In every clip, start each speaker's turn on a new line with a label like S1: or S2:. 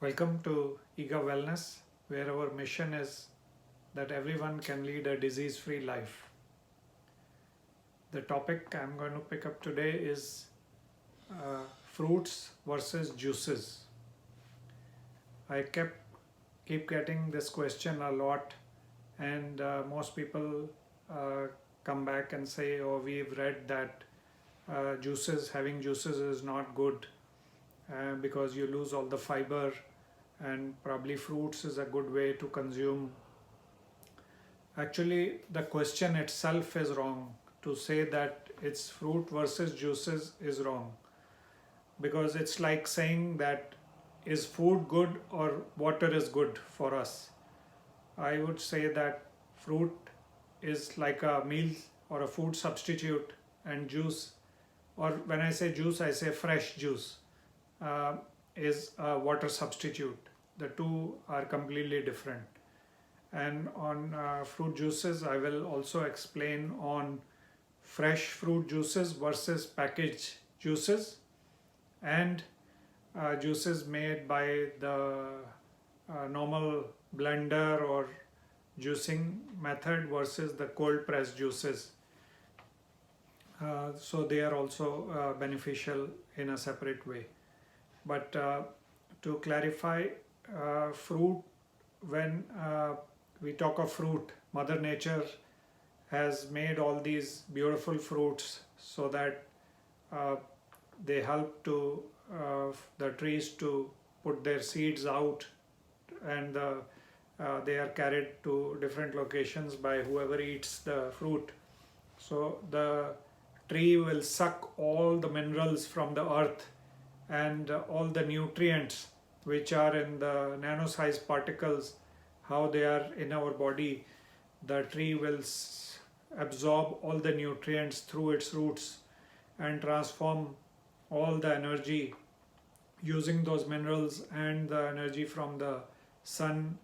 S1: Welcome to Ega Wellness, where our mission is that everyone can lead a disease free life. The topic I'm going to pick up today is fruits versus juices. I keep getting this question a lot, and most people uh, come back and say, "Oh, we've read that having juices is not good because you lose all the fiber, and probably fruits is a good way to consume." Actually, the question itself is wrong. To say that it's fruit versus juices is wrong, because it's like saying that is food good or water is good for us. I would say that fruit is like a meal or a food substitute, and juice, or when I say juice, I say fresh juice, uh, is a water substitute. The two are completely different. And on fruit juices, I will also explain on fresh fruit juices versus packaged juices, and juices made by the normal blender or juicing method versus the cold pressed juices. So they are also beneficial in a separate way. But to clarify, fruit, when we talk of fruit, Mother Nature has made all these beautiful fruits so that uh, they help to the trees to put their seeds out, and they are carried to different locations by whoever eats the fruit. So the tree will suck all the minerals from the earth, and all the nutrients which are in the nano-sized particles, how they are in our body. The tree will absorb all the nutrients through its roots and transform all the energy using those minerals and the energy from the sun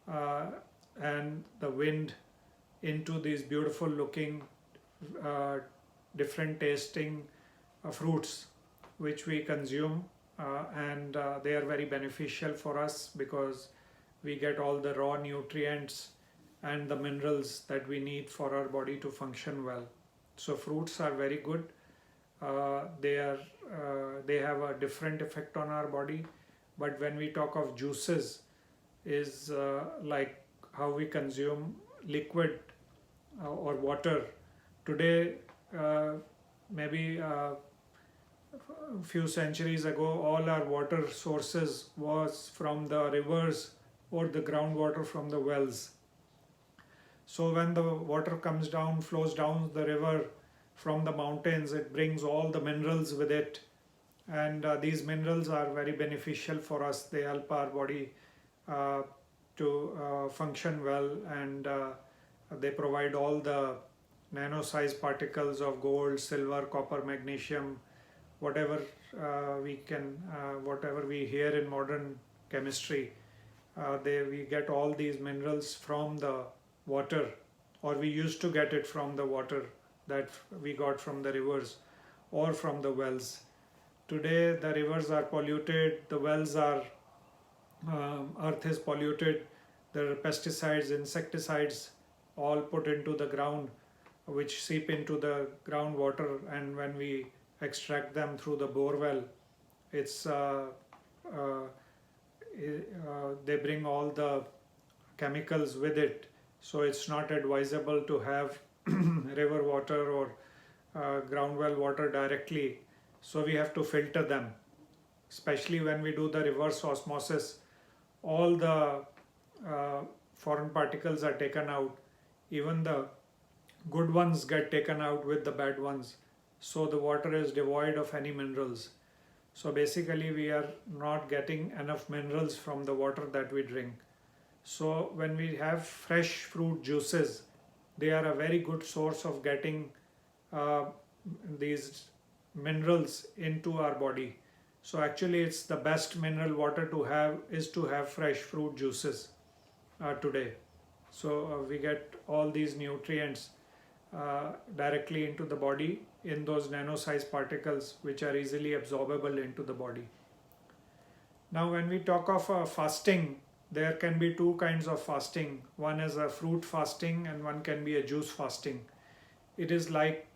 S1: uh, and the wind into these beautiful looking, uh, different tasting fruits which we consume, and they are very beneficial for us because we get all the raw nutrients and the minerals that we need for our body to function well. So fruits are very good. They have a different effect on our body. But when we talk of juices, is like how we consume liquid or water. Today, maybe a few centuries ago, all our water sources was from the rivers or the groundwater from the wells. So when the water comes down, flows down the river from the mountains, it brings all the minerals with it. And these minerals are very beneficial for us. They help our body uh, to function well, and they provide all the nano-sized particles of gold, silver, copper, magnesium, whatever whatever we hear in modern chemistry. We get all these minerals from the water, or we used to get it from the water that we got from the rivers or from the wells. Today, the rivers are polluted, the wells are, earth is polluted, there are pesticides, insecticides, all put into the ground, which seep into the groundwater, and when we extract them through the bore well, it's uh, they bring all the chemicals with it. So it's not advisable to have river water or ground well water directly. So we have to filter them, especially when we do the reverse osmosis. All the foreign particles are taken out. Even the good ones get taken out with the bad ones. So the water is devoid of any minerals. So basically, we are not getting enough minerals from the water that we drink. So when we have fresh fruit juices, they are a very good source of getting uh, these minerals into our body. So actually, it's the best mineral water to have is to have fresh fruit juices today. So we get all these nutrients directly into the body in those nano-sized particles which are easily absorbable into the body. Now, when we talk of fasting, there can be two kinds of fasting. One is a fruit fasting and one can be a juice fasting. It is like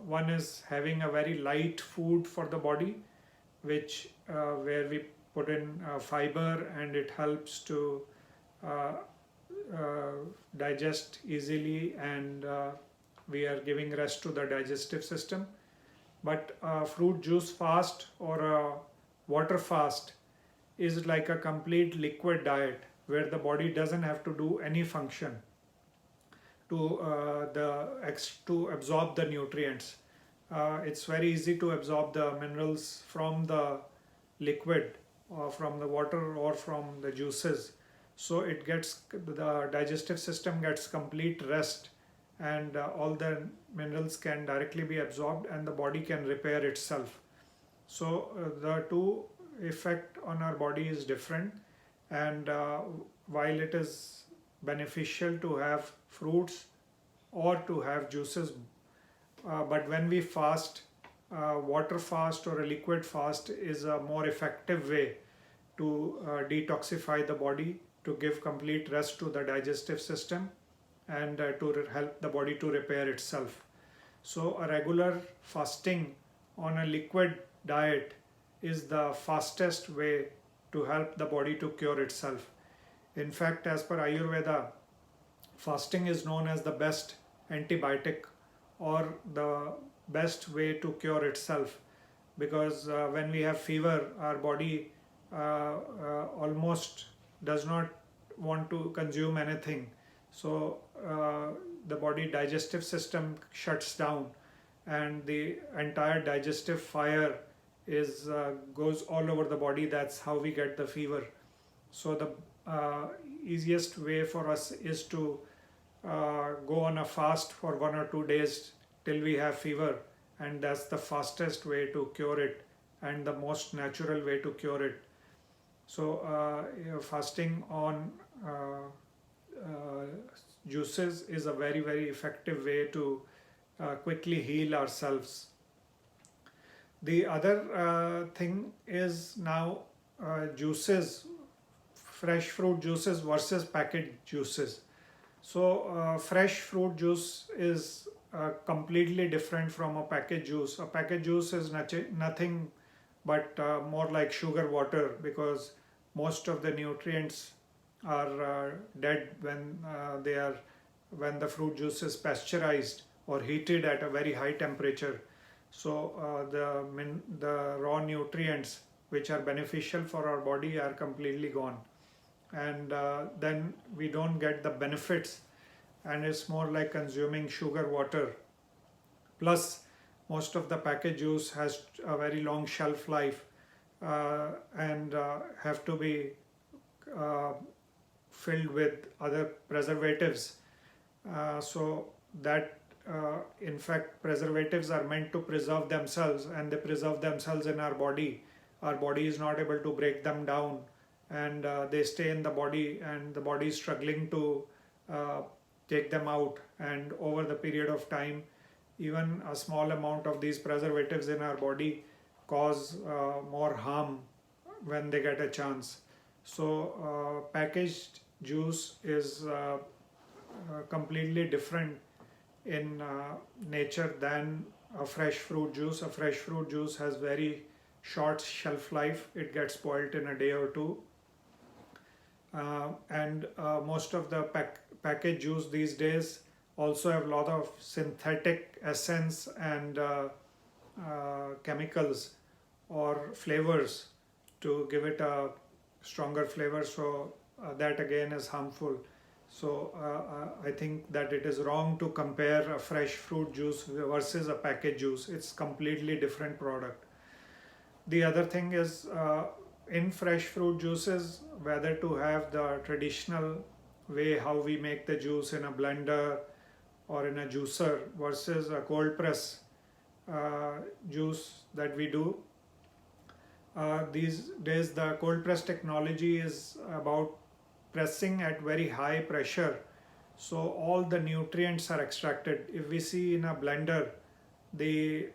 S1: one is having a very light food for the body, which where we put in fiber and it helps to uh, digest easily, and we are giving rest to the digestive system. But fruit juice fast or a water fast is like a complete liquid diet where the body doesn't have to do any function to to absorb the nutrients. It's very easy to absorb the minerals from the liquid or from the water or from the juices. So it gets, the digestive system gets complete rest, and all the minerals can directly be absorbed and the body can repair itself. So the two effect on our body is different, and while it is beneficial to have fruits or to have juices, but when we fast, water fast or a liquid fast is a more effective way to detoxify the body, to give complete rest to the digestive system, and to help the body to repair itself. So a regular fasting on a liquid diet is the fastest way to help the body to cure itself. In fact, as per Ayurveda, fasting is known as the best antibiotic or the best way to cure itself, because when we have fever, our body almost does not want to consume anything. So the body digestive system shuts down, and the entire digestive fire is goes all over the body. That's how we get the fever. So the easiest way for us is to go on a fast for 1 or 2 days till we have fever, and that's the fastest way to cure it and the most natural way to cure it. So fasting on juices is a very, very effective way to quickly heal ourselves. The other thing is now juices, fresh fruit juices versus packaged juices. So fresh fruit juice is completely different from a packaged juice. A packaged juice is nothing but more like sugar water, because most of the nutrients are dead when the fruit juice is pasteurized or heated at a very high temperature. So the raw nutrients which are beneficial for our body are completely gone, and then we don't get the benefits, and it's more like consuming sugar water. Plus, most of the packaged juice has a very long shelf life, and have to be uh, filled with other preservatives. So that in fact, preservatives are meant to preserve themselves, and they preserve themselves in our body. Our body is not able to break them down, and they stay in the body, and the body is struggling to uh, take them out. And over the period of time, even a small amount of these preservatives in our body cause more harm when they get a chance. So packaged juice is completely different in nature than a fresh fruit juice. A fresh fruit juice has very short shelf life. It gets spoiled in a day or two. And most of the packaged juice these days also have a lot of synthetic essence and chemicals or flavors to give it a stronger flavor. So that again is harmful. So I think that it is wrong to compare a fresh fruit juice versus a packaged juice. It's completely different product. The other thing is in fresh fruit juices, whether to have the traditional way how we make the juice in a blender or in a juicer versus a cold press juice that we do. These days the cold press technology is about pressing at very high pressure, so all the nutrients are extracted. If we see in a blender, the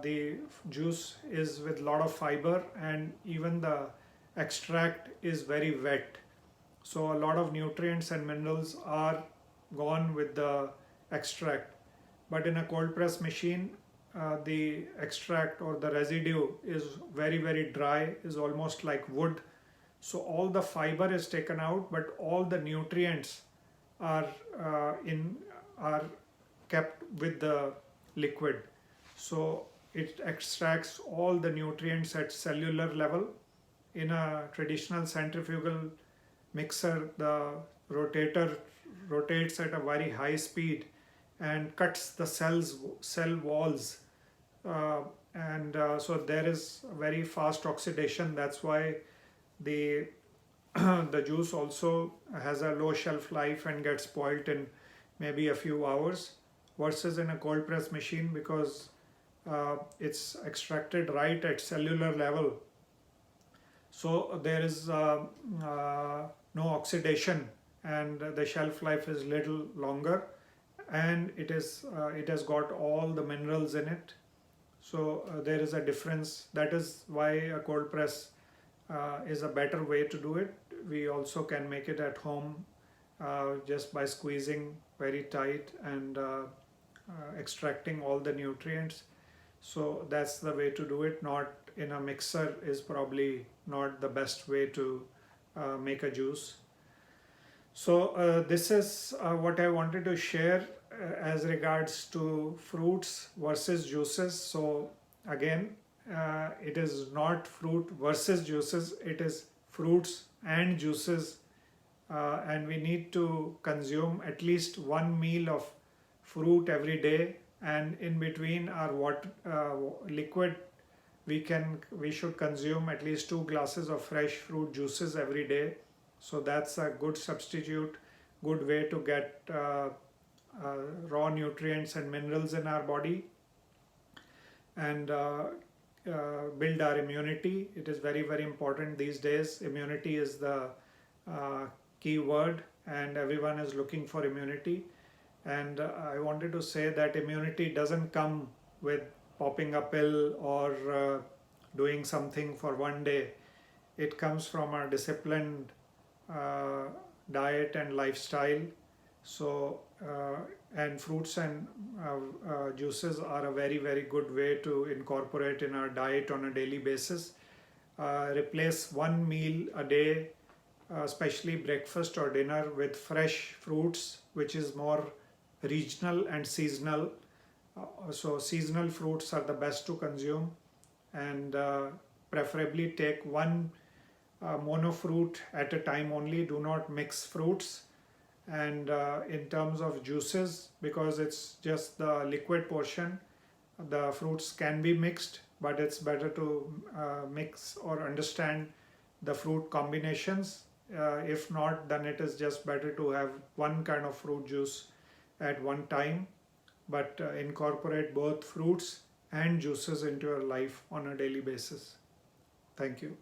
S1: the juice is with lot of fiber, and even the extract is very wet. So a lot of nutrients and minerals are gone with the extract. But in a cold press machine, the extract or the residue is very, very dry, is almost like wood. So all the fiber is taken out, but all the nutrients are in are kept with the liquid. So it extracts all the nutrients at cellular level. In a traditional centrifugal mixer, the rotator rotates at a very high speed and cuts the cell walls, and so there is very fast oxidation. That's why the the juice also has a low shelf life and gets spoiled in maybe a few hours, versus in a cold press machine, because it's extracted right at cellular level. So there is no oxidation, and the shelf life is little longer, and it has got all the minerals in it. So there is a difference. That is why a cold press is a better way to do it. We also can make it at home just by squeezing very tight and extracting all the nutrients. So that's the way to do it. Not in a mixer is probably not the best way to make a juice. So this is what I wanted to share as regards to fruits versus juices. So again, it is not fruit versus juices, it is fruits and juices, and we need to consume at least one meal of fruit every day, and in between our liquid, we should consume at least 2 glasses of fresh fruit juices every day. So that's a good substitute, good way to get raw nutrients and minerals in our body, and build our immunity. It is very, very important these days. Immunity is the key word, and everyone is looking for immunity. And I wanted to say that immunity doesn't come with popping a pill or doing something for one day. It comes from a disciplined diet and lifestyle. So and fruits and juices are a very, very good way to incorporate in our diet on a daily basis. Replace one meal a day, especially breakfast or dinner, with fresh fruits, which is more regional and seasonal. So seasonal fruits are the best to consume, and preferably take one mono fruit at a time only. Do not mix fruits. And in terms of juices, because it's just the liquid portion, the fruits can be mixed, but it's better to mix or understand the fruit combinations. If not, then it is just better to have one kind of fruit juice at one time, but incorporate both fruits and juices into your life on a daily basis. Thank you.